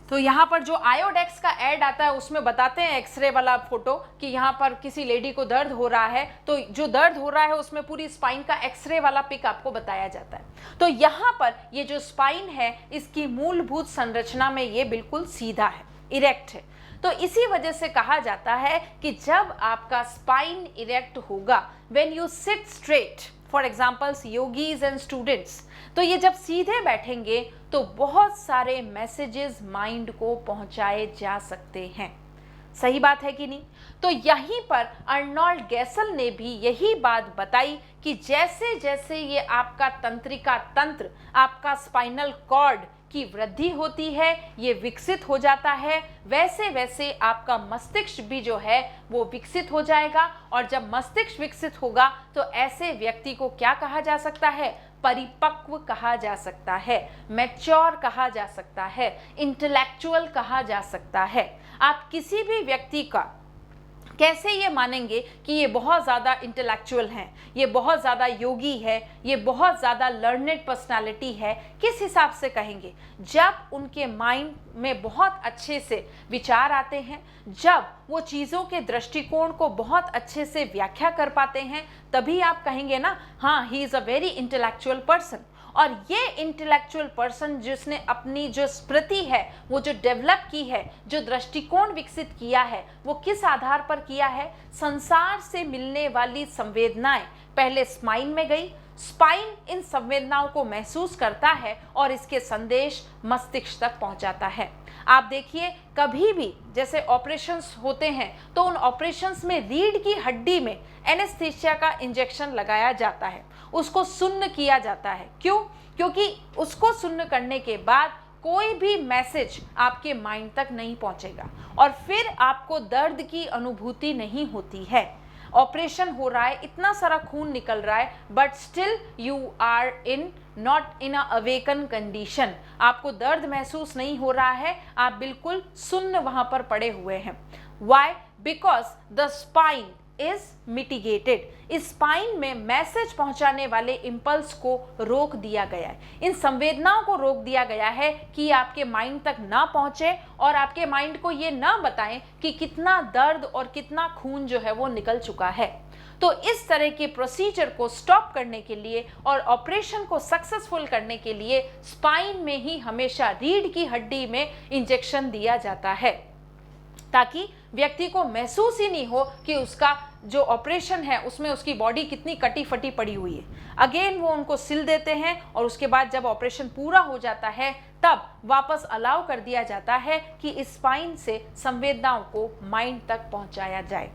तो यहाँ पर जो आयोडेक्स का ऐड आता है उसमें बताते हैं एक्सरे वाला फोटो कि यहाँ पर किसी लेडी को दर्द हो रहा है, तो जो दर्द हो रहा है उसमें पूरी स्पाइन का एक्सरे वाला पिक आपको बताया जाता है। तो यहाँ पर ये जो स्पाइन है, इसकी मूलभूत संरचना में ये बिल्कुल सीधा है, इरेक्ट है। तो इसी वजह से कहा जाता है कि जब आपका स्पाइन इरेक्ट होगा, when you sit straight, for examples yogis and students, तो ये जब सीधे बैठेंगे तो बहुत सारे मैसेजेस माइंड को पहुंचाए जा सकते हैं। सही बात है कि नहीं? तो यहीं पर अर्नोल्ड गैसल ने भी यही बात बताई कि जैसे जैसे ये आपका तंत्रिका तंत्र, आपका स्पाइनल कॉर्ड की वृद्धि होती है, ये विकसित हो जाता है, वैसे वैसे आपका मस्तिष्क भी जो है वो विकसित हो जाएगा। और जब मस्तिष्क विकसित होगा तो ऐसे व्यक्ति को क्या कहा जा सकता है? परिपक्व कहा जा सकता है, मैच्योर कहा जा सकता है, इंटेलेक्चुअल कहा जा सकता है। आप किसी भी व्यक्ति का कैसे ये मानेंगे कि ये बहुत ज़्यादा इंटेलेक्चुअल हैं, ये बहुत ज़्यादा योगी है, ये बहुत ज़्यादा लर्नेड पर्सनालिटी है? किस हिसाब से कहेंगे? जब उनके माइंड में बहुत अच्छे से विचार आते हैं, जब वो चीज़ों के दृष्टिकोण को बहुत अच्छे से व्याख्या कर पाते हैं, तभी आप कहेंगे ना, हाँ, he is a very intellectual person. और ये इंटेलेक्चुअल पर्सन जिसने अपनी जो स्मृति है वो जो डेवलप की है, जो दृष्टिकोण विकसित किया है, वो किस आधार पर किया है? संसार से मिलने वाली संवेदनाएं पहले स्पाइन में गई, स्पाइन इन संवेदनाओं को महसूस करता है और इसके संदेश मस्तिष्क तक पहुंचाता है। आप देखिए, कभी भी जैसे ऑपरेशंस होते हैं तो उन ऑपरेशंस में रीढ़ की हड्डी में एनेस्थीसिया का इंजेक्शन लगाया जाता है, उसको सुन्न किया जाता है। क्यों? क्योंकि उसको सुन्न करने के बाद कोई भी मैसेज आपके माइंड तक नहीं पहुंचेगा और फिर आपको दर्द की अनुभूति नहीं होती है। ऑपरेशन हो रहा है, इतना सारा खून निकल रहा है, but still you are in not in a awaken condition. आपको दर्द महसूस नहीं हो रहा है, आप बिल्कुल सुन्न वहां पर पड़े हुए हैं। Why? Because the spine is mitigated. Spine में मैसेज पहुंचाने वाले इंपल्स को रोक दिया गया है, इन संवेदनाओं को रोक दिया गया है कि आपके माइंड तक ना पहुंचे और आपके माइंड को ये ना बताएं कि कितना दर्द और कितना खून जो है वो निकल चुका है। तो इस तरह के प्रोसीजर को स्टॉप करने के लिए और ऑपरेशन को सक्सेसफुल करने के लिए स्पाइन में ही हमेशा रीढ़ की हड्डी में इंजेक्शन दिया जाता है, ताकि व्यक्ति को महसूस ही नहीं हो कि उसका जो ऑपरेशन है उसमें उसकी बॉडी कितनी कटी फटी पड़ी हुई है। अगेन वो उनको सिल देते हैं और उसके बाद जब ऑपरेशन पूरा हो जाता है तब वापस अलाउ कर दिया जाता है कि स्पाइन से संवेदनाओं को माइंड तक पहुंचाया जाए।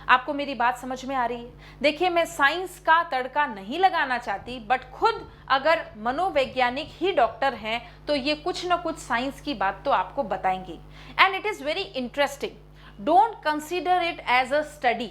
आपको मेरी बात समझ में आ रही है? देखिए, मैं साइंस का तड़का नहीं लगाना चाहती, बट खुद अगर मनोवैज्ञानिक ही डॉक्टर हैं तो ये कुछ ना कुछ साइंस की बात तो आपको बताएंगे। And it is very interesting. Don't consider it as a study,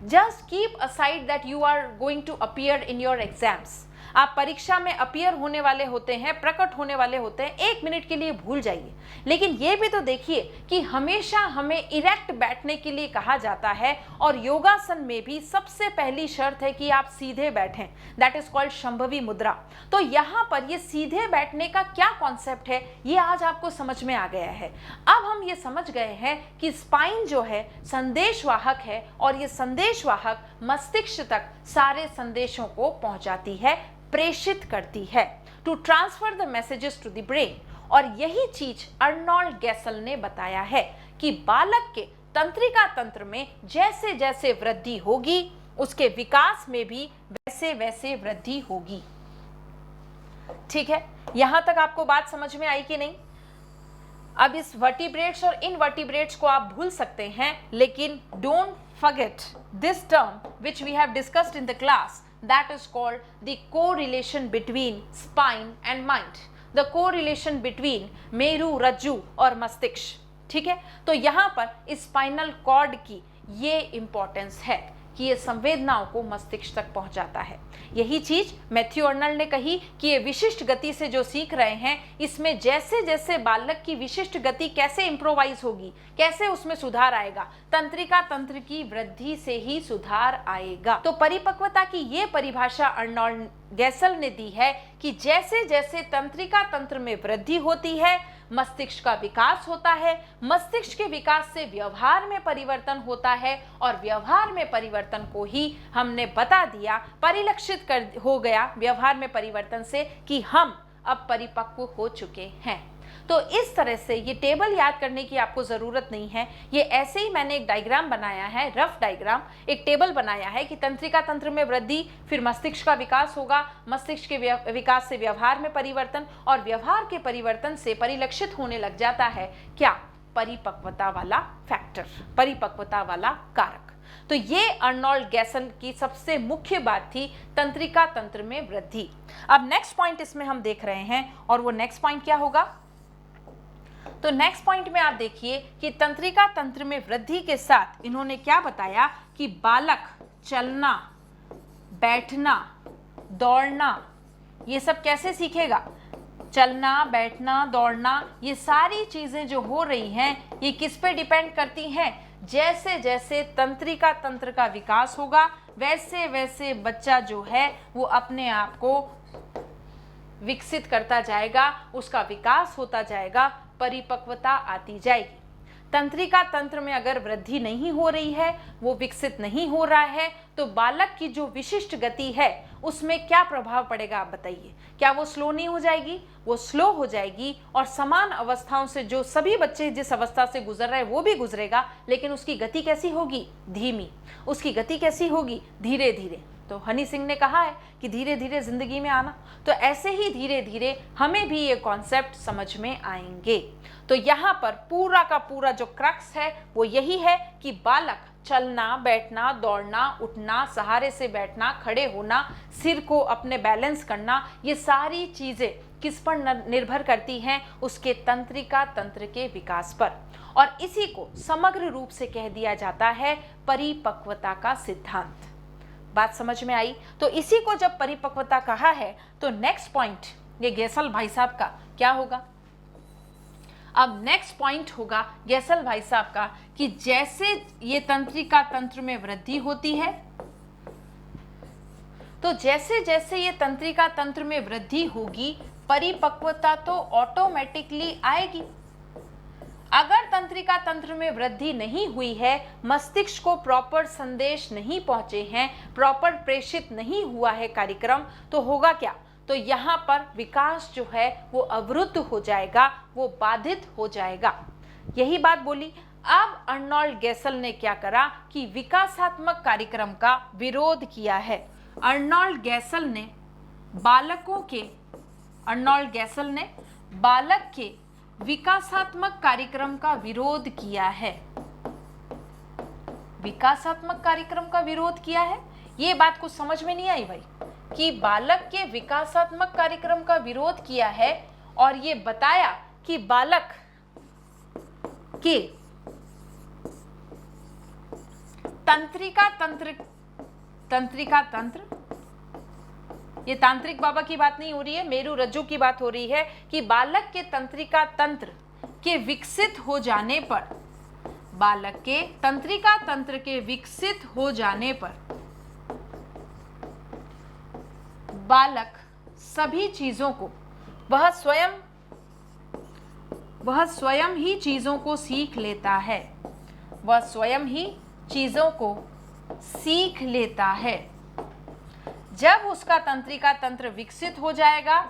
just keep aside that you are going to appear in your exams. आप परीक्षा में अपीयर होने वाले होते हैं, प्रकट होने वाले होते हैं, 1 मिनट के लिए भूल जाइए। लेकिन ये भी तो देखिए कि हमेशा हमें इरेक्ट बैठने के लिए कहा जाता है और योगासन में भी सबसे पहली शर्त है कि आप सीधे बैठें, दैट इज कॉल्ड शंभवी मुद्रा। तो यहाँ पर ये सीधे बैठने का क्या कॉन्सेप्ट है ये आज आपको समझ में आ गया है। अब हम ये समझ गए हैं कि स्पाइन जो है संदेशवाहक है और ये संदेशवाहक मस्तिष्क तक सारे संदेशों को पहुंचाती है, प्रेषित करती है, to transfer the messages to the brain. और यही चीज अर्नोल्ड गैसल ने बताया है कि बालक के तंत्रिका तंत्र में जैसे जैसे वृद्धि होगी उसके विकास में भी वैसे वैसे वृद्धि होगी। ठीक है, यहां तक आपको बात समझ में आई कि नहीं? अब इस वर्टिब्रेट्स और इनवर्टिब्रेट्स को आप भूल सकते हैं, लेकिन don't forget this term which we have discussed in the class, that is called the correlation between spine and mind, the correlation between मेरु, रज्जु और मस्तिष्क। ठीक है, तो यहाँ पर स्पाइनल कॉर्ड की ये इंपॉर्टेंस है कि ये संवेदनाओं को मस्तिष्क तक पहुंचाता है। यही चीज मैथ्यू अर्नल्ड ने कही कि ये विशिष्ट गति से जो सीख रहे हैं इसमें जैसे जैसे बालक की विशिष्ट गति कैसे इम्प्रोवाइज होगी, कैसे उसमें सुधार आएगा, तंत्रिका तंत्र की वृद्धि से ही सुधार आएगा। तो परिपक्वता की ये परिभाषा अर्नोल्ड गैसल ने दी है कि जैसे जैसे तंत्रिका तंत्र में वृद्धि होती है मस्तिष्क का विकास होता है, मस्तिष्क के विकास से व्यवहार में परिवर्तन होता है और व्यवहार में परिवर्तन को ही हमने बता दिया, परिलक्षित हो गया व्यवहार में परिवर्तन से कि हम अब परिपक्व हो चुके हैं। तो इस तरह से ये टेबल याद करने की आपको ज़रूरत नहीं है। ये ऐसे ही मैंने एक डायग्राम बनाया है, रफ डायग्राम, एक टेबल बनाया है कि तंत्रिका तंत्र में वृद्धि, फिर मस्तिष्क का विकास होगा, मस्तिष्क के विकास से व्यवहार में परिवर्तन और व्यवहार के परिवर्तन से परिलक्षित होने लग जाता है क्या? परिपक्वता वाला फैक्टर, परिपक्वता वाला कारक। तो ये अर्नोल्ड गैसल की सबसे मुख्य बात थी, तंत्रिका तंत्र में वृद्धि। अब नेक्स्ट पॉइंट इसमें हम देख रहे हैं और वो नेक्स्ट पॉइंट क्या होगा? तो नेक्स्ट पॉइंट में आप देखिए कि तंत्रिका तंत्र में वृद्धि के साथ इन्होंने क्या बताया कि बालक चलना, बैठना, दौड़ना ये सब कैसे सीखेगा? चलना, बैठना, दौड़ना, ये सारी चीजें जो हो रही हैं ये किस पे डिपेंड करती हैं? जैसे जैसे तंत्रिका तंत्र का विकास होगा वैसे वैसे बच्चा जो है वो अपने आप को विकसित करता जाएगा, उसका विकास होता जाएगा, परिपक्वता आती जाएगी। तंत्रिका तंत्र में अगर वृद्धि नहीं हो रही है, वो विकसित नहीं हो रहा है, तो बालक की जो विशिष्ट गति है उसमें क्या प्रभाव पड़ेगा आप बताइए? क्या वो स्लो नहीं हो जाएगी? वो स्लो हो जाएगी और समान अवस्थाओं से जो सभी बच्चे जिस अवस्था से गुजर रहे हैं वो भी गुजरेगा, लेकिन उसकी गति कैसी होगी? धीमी। उसकी गति कैसी होगी? धीरे धीरे। तो हनी सिंह ने कहा है कि धीरे धीरे जिंदगी में आना, तो ऐसे ही धीरे धीरे हमें भी ये कॉन्सेप्ट समझ में आएंगे। तो यहाँ पर पूरा का पूरा जो क्रक्स है वो यही है कि बालक चलना, बैठना, दौड़ना, उठना, सहारे से बैठना, खड़े होना, सिर को अपने बैलेंस करना, ये सारी चीजें किस पर निर्भर करती हैं? उसके तंत्रिका तंत्र के विकास पर। और इसी को समग्र रूप से कह दिया जाता है परिपक्वता का सिद्धांत। बात समझ में आई? तो इसी को जब परिपक्वता कहा है तो नेक्स्ट पॉइंट ये गैसल भाई साहब का क्या होगा? अब नेक्स्ट पॉइंट होगा गैसल भाई साहब का कि जैसे ये तंत्रिका तंत्र में वृद्धि होती है, तो जैसे जैसे ये तंत्रिका तंत्र में वृद्धि होगी परिपक्वता तो ऑटोमेटिकली आएगी। अगर तंत्रिका तंत्र में वृद्धि नहीं हुई है, मस्तिष्क को प्रॉपर संदेश नहीं पहुंचे हैं, प्रॉपर प्रेषित नहीं हुआ है कार्यक्रम, तो होगा क्या? तो यहाँ पर विकास जो है वो अवरुद्ध हो जाएगा, वो बाधित हो जाएगा। यही बात बोली। अब अर्नोल्ड गैसल ने क्या करा कि विकासात्मक कार्यक्रम का विरोध किया है। अर्नोल्ड गैसल ने बालक के विकासात्मक कार्यक्रम का विरोध किया है। विकासात्मक कार्यक्रम का विरोध किया है, ये बात कुछ समझ में नहीं आई भाई, कि बालक के विकासात्मक कार्यक्रम का विरोध किया है और ये बताया कि बालक के तंत्रिका तंत्र, ये तांत्रिक बाबा की बात नहीं हो रही है, मेरु रज्जु की बात हो रही है, कि बालक के तंत्रिका तंत्र के विकसित हो जाने पर, बालक के तंत्रिका तंत्र के विकसित हो जाने पर बालक सभी चीजों को वह स्वयं ही चीजों को सीख लेता है। वह स्वयं ही चीजों को सीख लेता है। जब उसका तंत्रिका तंत्र विकसित हो जाएगा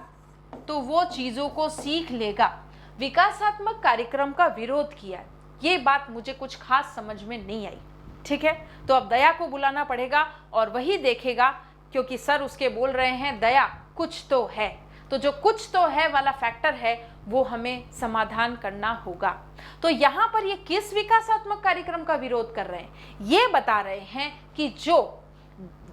तो वो चीजों को सीख लेगा। विकासात्मक कार्यक्रम का विरोध किया, ये बात मुझे कुछ खास समझ में नहीं आई। ठीक है, तो अब दया को बुलाना पड़ेगा और वही देखेगा, क्योंकि सर उसके बोल रहे हैं दया कुछ तो है, तो जो कुछ तो है वाला फैक्टर है वो हमें समाधान करना होगा। तो यहाँ पर ये किस विकासात्मक कार्यक्रम का विरोध कर रहे हैं? ये बता रहे हैं कि जो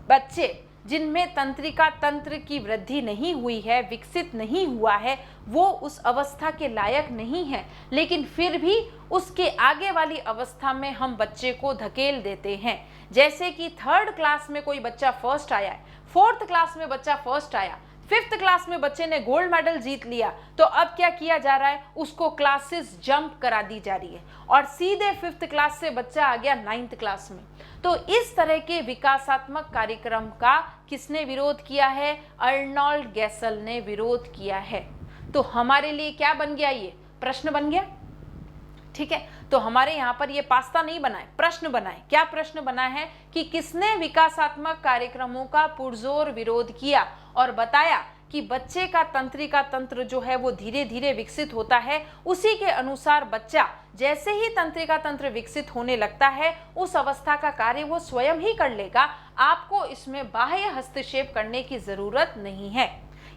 बच्चे जिनमें तंत्रिका तंत्र की वृद्धि नहीं हुई है, विकसित नहीं हुआ है, वो उस अवस्था के लायक नहीं है, लेकिन फिर भी उसके आगे वाली अवस्था में हम बच्चे को धकेल देते हैं। जैसे कि 3rd क्लास में कोई बच्चा फर्स्ट आया है, 4th क्लास में बच्चा फर्स्ट आया, 5th क्लास में बच्चे ने गोल्ड मेडल जीत लिया, तो अब क्या किया जा रहा है? उसको क्लासेस जंप करा दी जा रही है और सीधे 5th क्लास से बच्चा आ गया 9th क्लास में। तो इस तरह के विकासात्मक कार्यक्रम का किसने विरोध किया है? अर्नोल्ड गैसल ने विरोध किया है। तो हमारे लिए क्या बन गया? ये प्रश्न बन गया। ठीक है, तो हमारे यहाँ पर ये पास्ता नहीं बनाए, प्रश्न बनाए। क्या प्रश्न बना है कि किसने विकासात्मक कार्यक्रमों का पुरजोर विरोध किया और बताया कि बच्चे का तंत्रिका तंत्र जो है वो धीरे धीरे विकसित होता है, उसी के अनुसार बच्चा जैसे ही तंत्रिका तंत्र विकसित होने लगता है उस अवस्था का कार्य वो स्वयं ही कर लेगा। आपको इसमें बाह्य हस्तक्षेप करने की जरूरत नहीं है।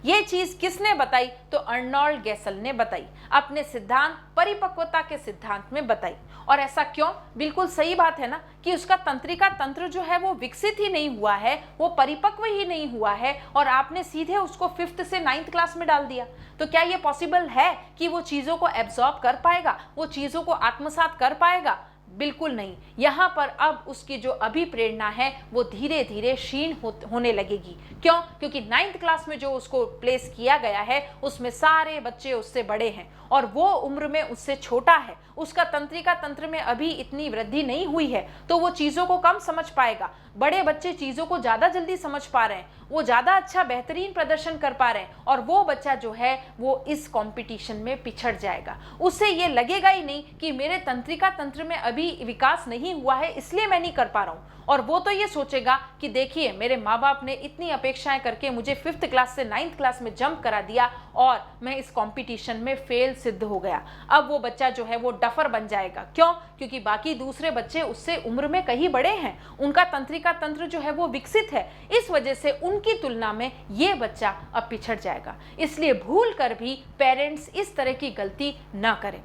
ये चीज किसने बताई? तो अर्नोल्ड गैसल ने बताई, अपने सिद्धांत परिपक्वता के सिद्धांत में बताई। और ऐसा क्यों? बिल्कुल सही बात है ना कि उसका तंत्रिका तंत्र जो है वो विकसित ही नहीं हुआ है, वो परिपक्व ही नहीं हुआ है, और आपने सीधे उसको 5th से 9th क्लास में डाल दिया। तो क्या ये पॉसिबल है कि वो चीजों को एब्जॉर्ब कर पाएगा, वो चीजों को आत्मसात कर पाएगा? बिल्कुल नहीं। यहाँ पर अब उसकी जो अभिप्रेरणा है वो धीरे धीरे क्षीण होने लगेगी। क्यों? क्योंकि 9th क्लास में जो उसको प्लेस किया गया है उसमें सारे बच्चे उससे बड़े हैं और वो उम्र में उससे छोटा है, उसका तंत्रिका तंत्र में अभी इतनी वृद्धि नहीं हुई है, तो वो चीज़ों को कम समझ पाएगा। बड़े बच्चे चीज़ों को ज़्यादा जल्दी समझ पा रहे हैं, वो ज़्यादा अच्छा बेहतरीन प्रदर्शन कर पा रहे हैं, और वो बच्चा जो है वो इस कंपटीशन में पिछड़ जाएगा। उससे ये लगेगा ही नहीं कि मेरे तंत्रिका तंत्र में अभी विकास नहीं हुआ है इसलिए मैं नहीं कर पा रहा हूँ, और वो तो ये सोचेगा कि देखिए मेरे माँ बाप ने इतनी अपेक्षाएं करके मुझे 5th क्लास से 9th क्लास में जंप करा दिया और मैं इस कंपटीशन में फेल सिद्ध हो गया। अब वो बच्चा जो है वो डफर बन जाएगा। क्यों? क्योंकि बाकी दूसरे बच्चे उससे उम्र में कहीं बड़े हैं, उनका तंत्रिका तंत्र जो है वो विकसित है, इस वजह से उनकी तुलना में ये बच्चा अब पिछड़ जाएगा। इसलिए भूल कर भी पेरेंट्स इस तरह की गलती ना करें।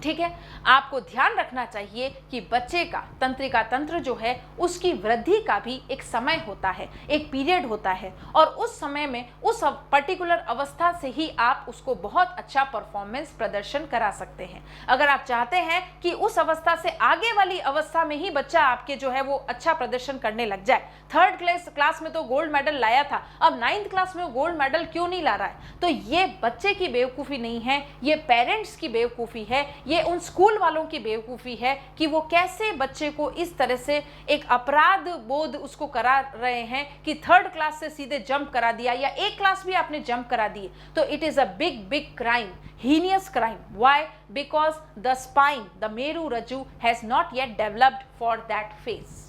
ठीक है। आपको ध्यान रखना चाहिए कि बच्चे का तंत्रिका तंत्र जो है उसकी वृद्धि का भी एक समय होता है, एक पीरियड होता है, और उस समय में उस पर्टिकुलर अवस्था से ही आप उसको बहुत अच्छा परफॉर्मेंस प्रदर्शन करा सकते हैं। अगर आप चाहते हैं कि उस अवस्था से आगे वाली अवस्था में ही बच्चा आपके जो है वो अच्छा प्रदर्शन करने लग जाए, थर्ड क्लास में तो गोल्ड मेडल लाया था, अब 9th क्लास में गोल्ड मेडल क्यों नहीं ला रहा है, तो ये बच्चे की बेवकूफ़ी नहीं है, ये पेरेंट्स की बेवकूफ़ी है, ये उन स्कूल वालों की बेवकूफ़ी है कि वो कैसे बच्चे को इस तरह से एक अपराध बोध उसको करा रहे हैं कि थर्ड क्लास से सीधे जंप करा दिया या एक क्लास भी आपने जंप करा दिए, तो it is a big crime, heinous crime. Why? Because the spine, the मेरु रज्जु has not yet developed for that phase.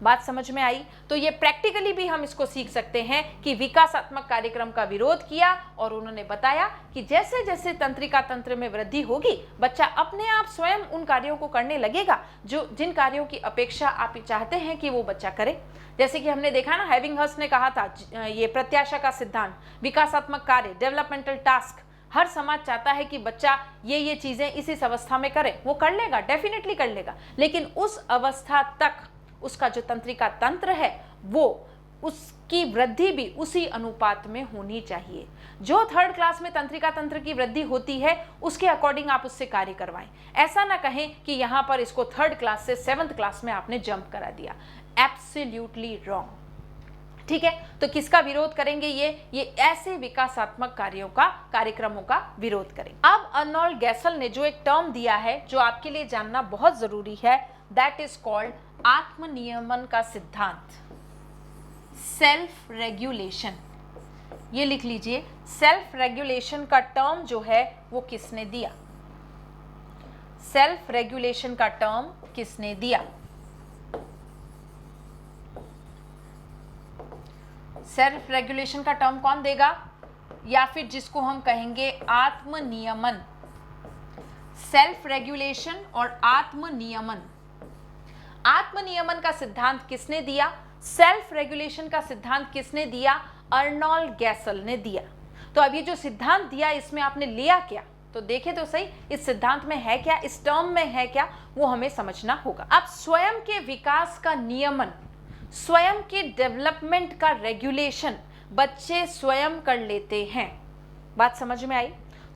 बात समझ में आई? तो ये प्रैक्टिकली भी हम इसको सीख सकते हैं कि विकासात्मक कार्यक्रम का विरोध किया और उन्होंने बताया कि जैसे जैसे तंत्रिका तंत्र में वृद्धि होगी बच्चा अपने आप स्वयं उन कार्यों को करने लगेगा जो जिन कार्यों की अपेक्षा आप चाहते हैं कि वो बच्चा करे। जैसे कि हमने देखा ना, हैविंगहर्स्ट ने कहा था ये प्रत्याशा का सिद्धांत, विकासात्मक कार्य, डेवलपमेंटल टास्क, हर समाज चाहता है कि बच्चा ये चीजें इस अवस्था में करे, वो कर लेगा, डेफिनेटली कर लेगा, लेकिन उस अवस्था तक उसका जो तंत्रिका तंत्र है वो उसकी वृद्धि भी उसी अनुपात में होनी चाहिए। जो थर्ड क्लास में तंत्रिका तंत्र की वृद्धि होती है उसके अकॉर्डिंग आप उससे कार्य करवाएं। ऐसा ना कहें कि यहाँ पर इसको थर्ड क्लास से 7th क्लास में आपने जंप करा दिया, एब्सोल्युटली रॉन्ग। ठीक है, तो किसका विरोध करेंगे? ये ऐसे विकासात्मक कार्यक्रमों का विरोध करेंगे। अब अर्नोल्ड गैसल ने जो एक टर्म दिया है जो आपके लिए जानना बहुत जरूरी है, दैट इज कॉल्ड आत्मनियमन का सिद्धांत, सेल्फ रेगुलेशन। ये लिख लीजिए, सेल्फ रेगुलेशन का टर्म जो है वो किसने दिया? सेल्फ रेगुलेशन का टर्म किसने दिया? सेल्फ रेगुलेशन का टर्म कौन देगा? या फिर जिसको हम कहेंगे आत्मनियमन। सेल्फ रेगुलेशन और आत्मनियमन। आत्मनियमन का सिद्धांत किसने दिया? सेल्फ रेगुलेशन का सिद्धांत किसने दिया? अर्नोल्ड गैसल ने दिया। तो अब ये जो सिद्धांत दिया इसमें आपने लिया क्या? तो देखे तो सही, इस सिद्धांत में है क्या, इस टर्म में है क्या, वो हमें समझना होगा। अब स्वयं के विकास का नियमन, स्वयं के डेवलपमेंट का रेगुलेशन बच्चे स्वयं कर लेते हैं। बात समझ में आई?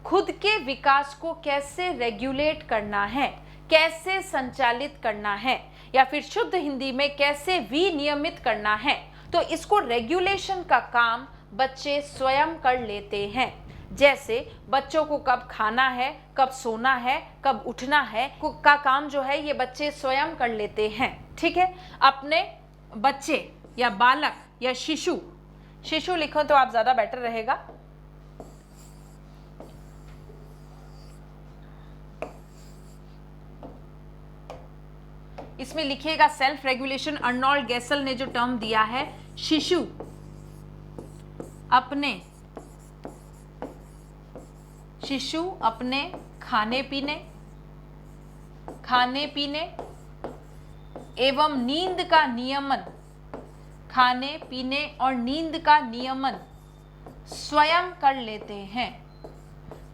खुद के विकास को कैसे रेगुलेट करना है, कैसे संचालित करना है, या फिर शुद्ध हिंदी में कैसे विनियमित करना है, तो इसको रेगुलेशन का काम बच्चे स्वयं कर लेते हैं। जैसे बच्चों को कब खाना है, कब सोना है, कब उठना है का काम जो है ये बच्चे स्वयं कर लेते हैं। ठीक है, अपने बच्चे या बालक या शिशु लिखो तो आप ज्यादा बेटर रहेगा। इसमें लिखिएगा सेल्फ रेगुलेशन, अर्नोल्ड गैसल ने जो टर्म दिया है, शिशु अपने खाने पीने एवं नींद का नियमन, खाने पीने और नींद का नियमन स्वयं कर लेते हैं।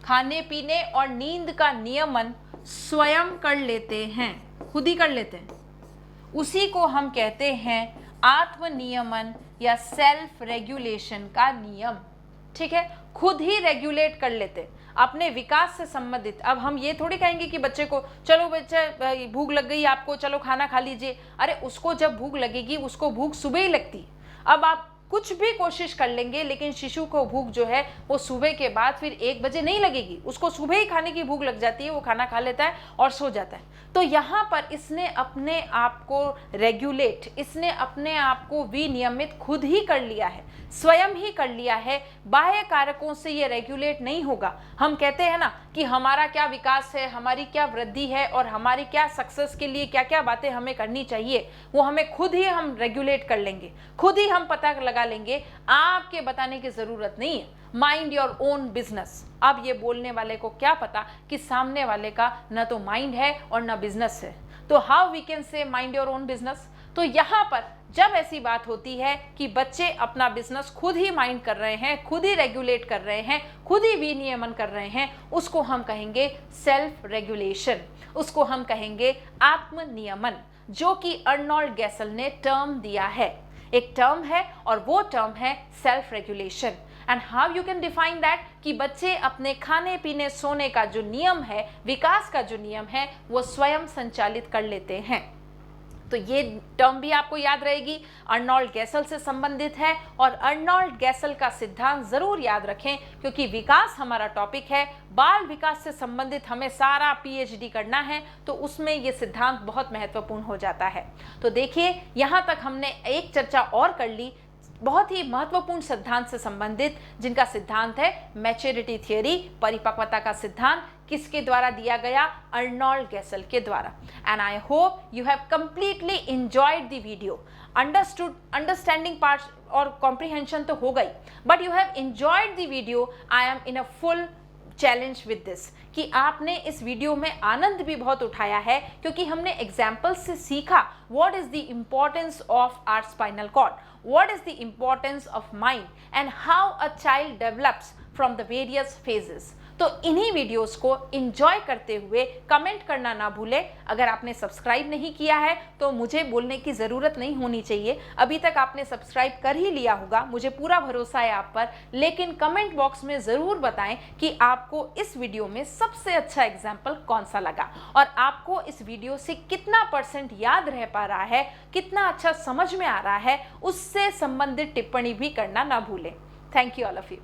खाने पीने और नींद का नियमन स्वयं कर लेते हैं, खुद ही कर लेते हैं। उसी को हम कहते हैं आत्मनियमन या सेल्फ रेगुलेशन का नियम। ठीक है, खुद ही रेगुलेट कर लेते अपने विकास से संबंधित। अब हम ये थोड़ी कहेंगे कि बच्चे को चलो बच्चे भूख लग गई आपको, चलो खाना खा लीजिए। अरे उसको जब भूख लगेगी उसको भूख सुबह ही लगती। अब आप कुछ भी कोशिश कर लेंगे लेकिन शिशु को भूख जो है वो सुबह के बाद फिर 1 बजे नहीं लगेगी, उसको सुबह ही खाने की भूख लग जाती है, वो खाना खा लेता है और सो जाता है। तो यहाँ पर इसने अपने आप को रेगुलेट, इसने अपने आप को विनियमित खुद ही कर लिया है, स्वयं ही कर लिया है, बाह्य कारकों से ये रेगुलेट नहीं होगा। हम कहते हैं ना कि हमारा क्या विकास है, हमारी क्या वृद्धि है और हमारी क्या सक्सेस के लिए क्या क्या बातें हमें करनी चाहिए, वो हमें खुद ही हम रेगुलेट कर लेंगे, खुद ही हम पता लगा लेंगे, आपके बताने की जरूरत नहीं है। Mind your own business. अब ये बोलने वाले को क्या पता कि सामने वाले का न तो माइंड है और न बिजनेस है। तो how we can say mind your own business? तो यहाँ पर जब ऐसी बात होती है कि बच्चे अपना बिजनेस खुद ही माइंड कर रहे हैं, खुद ही रेगुलेट कर रहे हैं, खुद ही विनियमन कर रहे हैं, उसको हम कहेंगे सेल्फ रेगुलेशन, उसको हम कहेंगे आत्मनियमन, जो कि अर्नोल्ड गैसल ने टर्म दिया है। एक टर्म है और वो टर्म है self regulation. And how you can define that कि बच्चे अपने खाने पीने सोने का जो नियम है, विकास का जो नियम है, वो स्वयं संचालित कर लेते हैं। तो ये टर्म भी आपको याद रहेगी, अर्नोल्ड गैसल से संबंधित है और अर्नोल्ड गैसल का सिद्धांत जरूर याद रखें, क्योंकि विकास हमारा टॉपिक है, बाल विकास से संबंधित हमें सारा पीएचडी करना है, तो उसमें ये सिद्धांत बहुत महत्वपूर्ण हो जाता है। तो देखिए, यहाँ तक हमने एक चर्चा और कर ली बहुत ही महत्वपूर्ण सिद्धांत से संबंधित, जिनका सिद्धांत है मैच्योरिटी थियरी, परिपक्वता का सिद्धांत। किसके द्वारा दिया गया? अर्नोल्ड गैसल के द्वारा। And I hope you have completely enjoyed the video. Understanding part और कॉम्प्रिहेंशन तो हो गई, but you have enjoyed the video. I am in a full challenge with this कि आपने इस वीडियो में आनंद भी बहुत उठाया है, क्योंकि हमने एग्जाम्पल्स से सीखा what is the importance of our spinal cord, what is the importance of mind and how a child develops from the various phases। तो इन्हीं वीडियोस को एंजॉय करते हुए कमेंट करना ना भूलें। अगर आपने सब्सक्राइब नहीं किया है तो मुझे बोलने की ज़रूरत नहीं होनी चाहिए, अभी तक आपने सब्सक्राइब कर ही लिया होगा, मुझे पूरा भरोसा है आप पर। लेकिन कमेंट बॉक्स में ज़रूर बताएं कि आपको इस वीडियो में सबसे अच्छा एग्जाम्पल कौन सा लगा और आपको इस वीडियो से कितना % याद रह पा रहा है, कितना अच्छा समझ में आ रहा है, उससे संबंधित टिप्पणी भी करना ना भूलें। Thank you all of you.